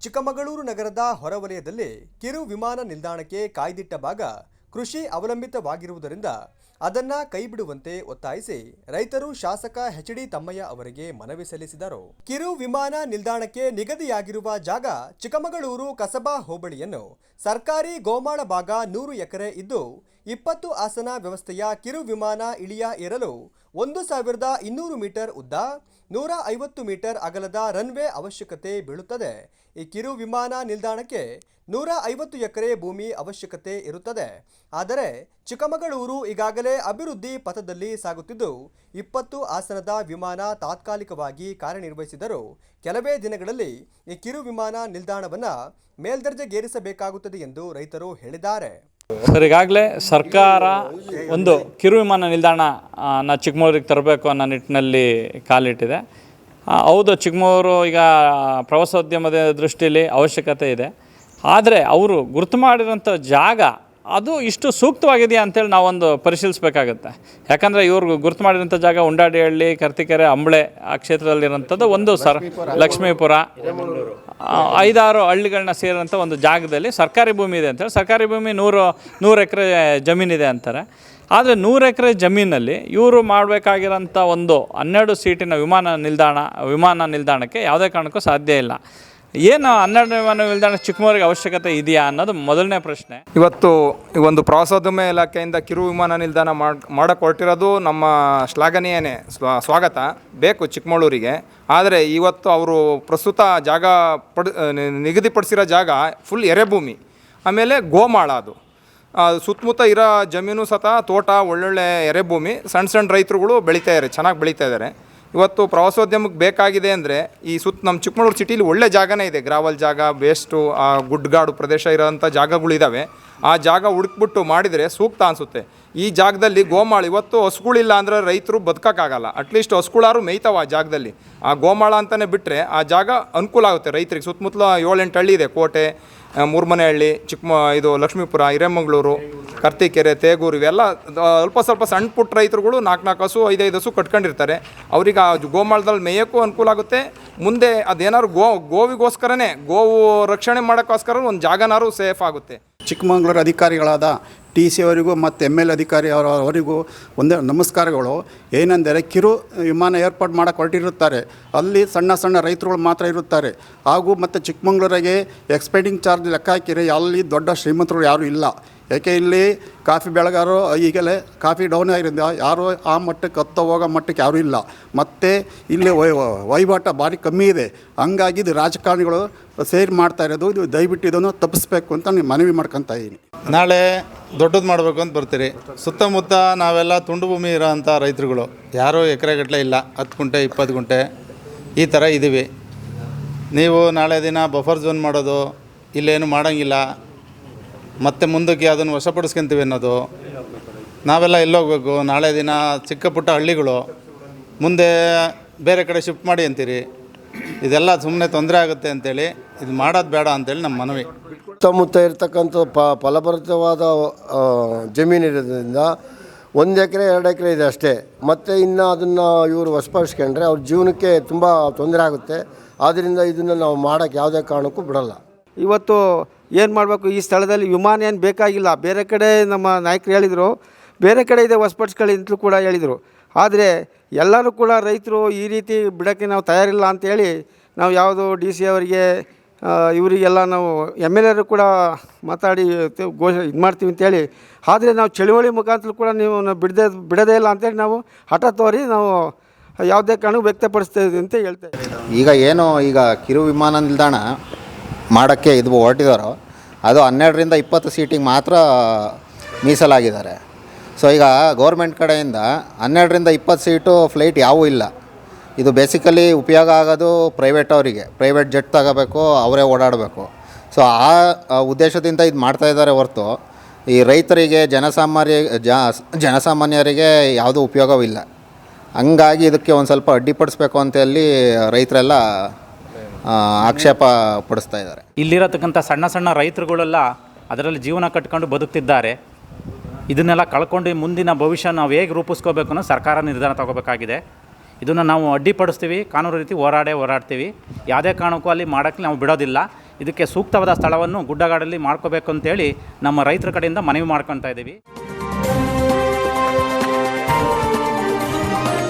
ಚಿಕ್ಕಮಗಳೂರು ನಗರದ ಹೊರವಲಯದಲ್ಲಿ ಕಿರು ವಿಮಾನ ನಿಲ್ದಾಣಕ್ಕೆ ಕಾಯ್ದಿಟ್ಟ ಭಾಗ ಕೃಷಿ ಅವಲಂಬಿತವಾಗಿರುವುದರಿಂದ ಅದನ್ನ ಕೈಬಿಡುವಂತೆ ಒತ್ತಾಯಿಸಿ ರೈತರು ಶಾಸಕ ಎಚ್.ಡಿ. ತಮ್ಮಯ್ಯ ಅವರಿಗೆ ಮನವಿ ಸಲ್ಲಿಸಿದರು. ಕಿರು ವಿಮಾನ ನಿಲ್ದಾಣಕ್ಕೆ ನಿಗದಿಯಾಗಿರುವ ಜಾಗ ಚಿಕ್ಕಮಗಳೂರು ಕಸಬಾ ಹೋಬಳಿಯನ್ನು ಸರ್ಕಾರಿ ಗೋಮಾಳ ಭಾಗ 100 ಎಕರೆ ಇದ್ದು 20 ಆಸನ ವ್ಯವಸ್ಥೆಯ ಕಿರು ವಿಮಾನ ಇಳಿಯ ಏರಲು 1200 ಮೀಟರ್ ಉದ್ದ 150 ಮೀಟರ್ ಅಗಲದ ರನ್ವೇ ಅವಶ್ಯಕತೆ ಬೀಳುತ್ತದೆ. ಈ ಕಿರು ವಿಮಾನ ನಿಲ್ದಾಣಕ್ಕೆ 150 ಎಕರೆ ಭೂಮಿ ಅವಶ್ಯಕತೆ ಇರುತ್ತದೆ. ಆದರೆ ಚಿಕ್ಕಮಗಳೂರು ಈಗಾಗಲೇ ಅಭಿವೃದ್ಧಿ ಪಥದಲ್ಲಿ ಸಾಗುತ್ತಿದ್ದು 20 ಆಸನದ ವಿಮಾನ ತಾತ್ಕಾಲಿಕವಾಗಿ ಕಾರ್ಯನಿರ್ವಹಿಸಿದರೂ ಕೆಲವೇ ದಿನಗಳಲ್ಲಿ ಈ ಕಿರು ವಿಮಾನ ನಿಲ್ದಾಣವನ್ನು ಮೇಲ್ದರ್ಜೆಗೇರಿಸಬೇಕಾಗುತ್ತದೆ ಎಂದು ರೈತರು ಹೇಳಿದ್ದಾರೆ. ಸರ್, ಈಗಾಗಲೇ ಸರ್ಕಾರ ಒಂದು ಕಿರು ವಿಮಾನ ನಿಲ್ದಾಣ ಚಿಕ್ಕಮಗಳೂರಿಗೆ ತರಬೇಕು ಅನ್ನೋ ನಿಟ್ಟಿನಲ್ಲಿ ಕಾಲಿಟ್ಟಿದೆ. ಹೌದು, ಚಿಕ್ಕಮಗಳೂರು ಈಗ ಪ್ರವಾಸೋದ್ಯಮದ ದೃಷ್ಟಿಯಲ್ಲಿ ಅವಶ್ಯಕತೆ ಇದೆ. ಆದರೆ ಅವರು ಗುರುತು ಮಾಡಿರೋಂಥ ಜಾಗ ಅದು ಇಷ್ಟು ಸೂಕ್ತವಾಗಿದೆಯಾ ಅಂತೇಳಿ ನಾವೊಂದು ಪರಿಶೀಲಿಸಬೇಕಾಗುತ್ತೆ. ಯಾಕಂದರೆ ಇವ್ರಿಗೆ ಗುರುತು ಮಾಡಿರೋಂಥ ಜಾಗ ಉಂಡಾಡಿಹಳ್ಳಿ, ಕರ್ತಿಕೆರೆ, ಅಂಬಳೆ ಆ ಕ್ಷೇತ್ರದಲ್ಲಿರೋಂಥದ್ದು ಒಂದು ಲಕ್ಷ್ಮೀಪುರ 5-6 ಹಳ್ಳಿಗಳನ್ನ ಸೇರಿರೋಂಥ ಒಂದು ಜಾಗದಲ್ಲಿ ಸರ್ಕಾರಿ ಭೂಮಿ ಇದೆ ಅಂತೇಳಿ. ಸರ್ಕಾರಿ ಭೂಮಿ 100 ಎಕರೆ ಜಮೀನಿದೆ ಅಂತಾರೆ. ಆದರೆ 100 ಎಕರೆ ಜಮೀನಲ್ಲಿ ಇವರು ಮಾಡಬೇಕಾಗಿರೋಂಥ ಒಂದು 12 ಸೀಟಿನ ವಿಮಾನ ನಿಲ್ದಾಣಕ್ಕೆ ಯಾವುದೇ ಕಾರಣಕ್ಕೂ ಸಾಧ್ಯ ಇಲ್ಲ. ಏನು 12 ವಿಮಾನ ನಿಲ್ದಾಣ ಚಿಕ್ಕಮಗಳೂರಿಗೆ ಅವಶ್ಯಕತೆ ಇದೆಯಾ ಅನ್ನೋದು ಮೊದಲನೇ ಪ್ರಶ್ನೆ. ಇವತ್ತು ಈ ಒಂದು ಪ್ರವಾಸೋದ್ಯಮ ಇಲಾಖೆಯಿಂದ ಕಿರು ವಿಮಾನ ನಿಲ್ದಾಣ ಮಾಡಕ್ಕೆ ಹೊರಟಿರೋದು ನಮ್ಮ ಶ್ಲಾಘನೀಯನೇ, ಸ್ವಾಗತ ಬೇಕು ಚಿಕ್ಕಮಗಳೂರಿಗೆ. ಆದರೆ ಇವತ್ತು ಅವರು ಪ್ರಸ್ತುತ ಜಾಗ ನಿಗದಿಪಡಿಸಿರೋ ಜಾಗ ಫುಲ್ ಎರೆಭೂಮಿ, ಆಮೇಲೆ ಗೋಮಾಳ. ಅದು ಸುತ್ತಮುತ್ತ ಇರೋ ಜಮೀನು ಸತ ತೋಟ, ಒಳ್ಳೊಳ್ಳೆ ಎರೆಭೂಮಿ, ಸಣ್ಣ ರೈತರುಗಳು ಬೆಳೀತಾ ಇದ್ದಾರೆ, ಚೆನ್ನಾಗಿ ಬೆಳೀತಾ ಇದ್ದಾರೆ. ಇವತ್ತು ಪ್ರವಾಸೋದ್ಯಮಕ್ಕೆ ಬೇಕಾಗಿದೆ ಅಂದರೆ ಈ ನಮ್ಮ ಚಿಕ್ಕಮಗಳೂರು ಸಿಟಿಲಿ ಒಳ್ಳೆ ಜಾಗನೇ ಇದೆ. ಗ್ರಾವಲ್ ಜಾಗ, ವೇಸ್ಟು, ಗುಡ್ಡಗಾಡು ಪ್ರದೇಶ ಇರೋಂಥ ಜಾಗಗಳಿದ್ದಾವೆ. ಆ ಜಾಗ ಹುಡುಕ್ಬಿಟ್ಟು ಮಾಡಿದರೆ ಸೂಕ್ತ ಅನಿಸುತ್ತೆ. ಈ ಜಾಗದಲ್ಲಿ ಗೋಮಾಳ, ಇವತ್ತು ಹಸುಗಳಿಲ್ಲ ಅಂದರೆ ರೈತರು ಬದುಕೋಕ್ಕಾಗಲ್ಲ. ಅಟ್ಲೀಸ್ಟ್ ಹಸುಗಳಾರು ಮೇಯ್ತಾವೆ ಆ ಜಾಗದಲ್ಲಿ. ಆ ಗೋಮಾಳ ಅಂತಲೇ ಬಿಟ್ಟರೆ ಆ ಜಾಗ ಅನುಕೂಲ ಆಗುತ್ತೆ ರೈತರಿಗೆ. ಸುತ್ತಮುತ್ತಲ 7-8 ಹಳ್ಳಿ ಇದೆ, ಕೋಟೆ, ಮೂರ್ಮನೆಹಳ್ಳಿ, ಇದು ಲಕ್ಷ್ಮೀಪುರ, ಹಿರೇಮಗಳೂರು, ಕರ್ತಿಕೆರೆ, ತೇಗೂರು, ಇವೆಲ್ಲ ಸ್ವಲ್ಪ ಸಣ್ಣ ಪುಟ್ಟ ರೈತರುಗಳು 4 ಹಸು 5 ಹಸು ಕಟ್ಕೊಂಡಿರ್ತಾರೆ. ಅವ್ರಿಗೆ ಆ ಗೋಮಾಳದಲ್ಲಿ ಮೇಯೋಕ್ಕೂ ಅನುಕೂಲ ಆಗುತ್ತೆ. ಮುಂದೆ ಅದೇನಾದ್ರು ಗೋವಿಗೋಸ್ಕರನೇ, ಗೋವು ರಕ್ಷಣೆ ಮಾಡೋಕ್ಕೋಸ್ಕರ ಒಂದು ಜಾಗನಾರು ಸೇಫ್ ಆಗುತ್ತೆ. ಚಿಕ್ಕಮಗಳೂರು ಅಧಿಕಾರಿಗಳಾದ TC ಅವರಿಗೂ ಮತ್ತು ML ಅಧಿಕಾರಿ ಅವರಿಗೂ ಒಂದೇ ನಮಸ್ಕಾರಗಳು. ಏನೆಂದರೆ ಕಿರು ವಿಮಾನ ಏರ್ಪಾಡು ಮಾಡೋಕ್ಕೆ ಹೊರಟಿರುತ್ತಾರೆ. ಅಲ್ಲಿ ಸಣ್ಣ ರೈತರುಗಳು ಮಾತ್ರ ಇರುತ್ತಾರೆ. ಹಾಗೂ ಮತ್ತು ಚಿಕ್ಕಮಗಳೂರಿಗೆ ಎಕ್ಸ್ಪೆಂಡಿಂಗ್ ಚಾರ್ಜ್ ಲೆಕ್ಕ ಹಾಕಿದರೆ ಅಲ್ಲಿ ದೊಡ್ಡ ಶ್ರೀಮಂತರು ಯಾರೂ ಇಲ್ಲ. ಯಾಕೆ ಇಲ್ಲಿ ಕಾಫಿ ಬೆಳೆಗಾರರು ಈಗಲೇ ಕಾಫಿ ಡೌನ್ ಆಗಿರೋದ್ರಿಂದ ಯಾರು ಆ ಮಟ್ಟಕ್ಕೆ ಹೋಗೋ ಮಟ್ಟಕ್ಕೆ ಯಾರೂ ಇಲ್ಲ. ಮತ್ತು ಇಲ್ಲಿ ವಹಿವಾಟ ಭಾರಿ ಕಮ್ಮಿ ಇದೆ. ಹಂಗಾಗಿ ಇದು ರಾಜಕಾರಣಿಗಳು ಸೇರಿ ಮಾಡ್ತಾ ಇರೋದು. ಇದು ದಯವಿಟ್ಟು ಇದನ್ನು ತಪ್ಪಿಸ್ಬೇಕು ಅಂತ ನೀವು ಮನವಿ ಮಾಡ್ಕೊತಾ ಇದ್ದೀನಿ. ನಾಳೆ ದೊಡ್ಡದು ಮಾಡಬೇಕು ಅಂತ ಬರ್ತೀರಿ. ಸುತ್ತಮುತ್ತ ನಾವೆಲ್ಲ ತುಂಡು ಭೂಮಿ ಇರೋಂಥ ರೈತರುಗಳು, ಯಾರೂ ಎಕರೆಗಟ್ಟಲೆ ಇಲ್ಲ, 10 ಗುಂಟೆ 20 ಗುಂಟೆ ಈ ಥರ ಇದ್ದೀವಿ. ನೀವು ನಾಳೆ ದಿನ ಬಫರ್ ಝೋನ್ ಮಾಡೋದು, ಇಲ್ಲೇನು ಮಾಡೋಂಗಿಲ್ಲ, ಮತ್ತು ಮುಂದಕ್ಕೆ ಅದನ್ನು ವಶಪಡಿಸ್ಕೊಂತೀವಿ ಅನ್ನೋದು, ನಾವೆಲ್ಲ ಎಲ್ಲೋಗಬೇಕು. ನಾಳೆ ದಿನ ಚಿಕ್ಕ ಪುಟ್ಟ ಹಳ್ಳಿಗಳು ಮುಂದೆ ಬೇರೆ ಕಡೆ ಶಿಫ್ಟ್ ಮಾಡಿ ಅಂತೀರಿ. ಇದೆಲ್ಲ ಸುಮ್ಮನೆ ತೊಂದರೆ ಆಗುತ್ತೆ ಅಂತೇಳಿ ಇದು ಮಾಡೋದು ಬೇಡ ಅಂತೇಳಿ ನಮ್ಮ ಮನವಿ. ಸುತ್ತಮುತ್ತ ಇರ್ತಕ್ಕಂಥ ಫಲಭರಿತವಾದ ಜಮೀನಿರೋದ್ರಿಂದ 1 ಎಕರೆ 2 ಎಕರೆ ಇದೆ ಅಷ್ಟೇ. ಮತ್ತು ಇನ್ನು ಅದನ್ನು ಇವರು ವಶಪಡಿಸ್ಕೊಂಡ್ರೆ ಅವ್ರ ಜೀವನಕ್ಕೆ ತುಂಬ ತೊಂದರೆ ಆಗುತ್ತೆ. ಆದ್ದರಿಂದ ಇದನ್ನು ನಾವು ಮಾಡೋಕ್ಕೆ ಯಾವುದೇ ಕಾರಣಕ್ಕೂ ಬಿಡಲ್ಲ. ಇವತ್ತು ಏನು ಮಾಡಬೇಕು, ಈ ಸ್ಥಳದಲ್ಲಿ ವಿಮಾನ ಏನು ಬೇಕಾಗಿಲ್ಲ. ಬೇರೆ ಕಡೆ ನಮ್ಮ ನಾಯಕರು ಹೇಳಿದರು, ಬೇರೆ ಕಡೆ ಇದೆ ವಶಪಡಿಸ್ಕೊಳ್ಳಿ ಅಂತಲೂ ಕೂಡ ಹೇಳಿದರು. ಆದರೆ ಎಲ್ಲರೂ ಕೂಡ ರೈತರು ಈ ರೀತಿ ಬಿಡೋಕ್ಕೆ ನಾವು ತಯಾರಿಲ್ಲ ಅಂಥೇಳಿ ನಾವು ಯಾವುದು DC ಅವರಿಗೆ ಇವರಿಗೆಲ್ಲ ನಾವು MLA ಕೂಡ ಮಾತಾಡಿ ಇದು ಮಾಡ್ತೀವಿ ಅಂತೇಳಿ. ಆದರೆ ನಾವು ಚಳುವಳಿ ಮುಖಾಂತರ ಕೂಡ ನೀವು ಬಿಡೋದೇ ಇಲ್ಲ ಅಂತೇಳಿ ನಾವು ಹಠ ತೋರಿ ನಾವು ಯಾವುದೇ ಕಾರಣಕ್ಕೂ ವ್ಯಕ್ತಪಡಿಸ್ತಾ ಇದ್ದೀವಿ ಅಂತ ಹೇಳ್ತೇವೆ. ಈಗ ಕಿರು ವಿಮಾನ ನಿಲ್ದಾಣ ಮಾಡೋಕ್ಕೆ ಇದು ಹೊರಟಿದ್ದಾರೋ ಅದು 12ರಿಂದ 20 ಸೀಟಿಗೆ ಮಾತ್ರ ಮೀಸಲಾಗಿದ್ದಾರೆ. ಸೊ ಈಗ ಗೌರ್ಮೆಂಟ್ ಕಡೆಯಿಂದ 12ರಿಂದ 20 ಸೀಟು ಫ್ಲೈಟ್ ಯಾವೂ ಇಲ್ಲ. ಇದು ಬೇಸಿಕಲಿ ಉಪಯೋಗ ಆಗೋದು ಪ್ರೈವೇಟ್ ಜೆಟ್ ತಗೋಬೇಕು, ಅವರೇ ಓಡಾಡಬೇಕು. ಸೊ ಆ ಉದ್ದೇಶದಿಂದ ಇದು ಮಾಡ್ತಾಯಿದ್ದಾರೆ ಹೊರತು ಈ ರೈತರಿಗೆ ಜನಸಾಮಾನ್ಯರಿಗೆ ಯಾವುದೂ ಉಪಯೋಗವಿಲ್ಲ. ಹಂಗಾಗಿ ಇದಕ್ಕೆ ಒಂದು ಸ್ವಲ್ಪ ಅಡ್ಡಿಪಡಿಸ್ಬೇಕು ಅಂತೇಳಿ ರೈತರೆಲ್ಲ ಆಕ್ಷೇಪ ಪಡಿಸ್ತಾ ಇದ್ದಾರೆ. ಇಲ್ಲಿರತಕ್ಕಂಥ ಸಣ್ಣ ರೈತರುಗಳೆಲ್ಲ ಅದರಲ್ಲಿ ಜೀವನ ಕಟ್ಕೊಂಡು ಬದುಕ್ತಿದ್ದಾರೆ. ಇದನ್ನೆಲ್ಲ ಕಳ್ಕೊಂಡು ಮುಂದಿನ ಭವಿಷ್ಯ ನಾವು ಹೇಗೆ ರೂಪಿಸ್ಕೋಬೇಕು ಅನ್ನೋ ಸರ್ಕಾರ ನಿರ್ಧಾರ ತಗೋಬೇಕಾಗಿದೆ. ಇದನ್ನು ನಾವು ಅಡ್ಡಿಪಡಿಸ್ತೀವಿ, ಕಾನೂನು ರೀತಿ ಹೋರಾಡ್ತೀವಿ. ಯಾವುದೇ ಕಾರಣಕ್ಕೂ ಅಲ್ಲಿ ಮಾಡೋಕ್ಕೆ ನಾವು ಬಿಡೋದಿಲ್ಲ. ಇದಕ್ಕೆ ಸೂಕ್ತವಾದ ಸ್ಥಳವನ್ನು ಗುಡ್ಡಗಾಡಲ್ಲಿ ಮಾಡ್ಕೋಬೇಕು ಅಂತೇಳಿ ನಮ್ಮ ರೈತರ ಕಡೆಯಿಂದ ಮನವಿ ಮಾಡ್ಕೊತಾ ಇದ್ದೀವಿ.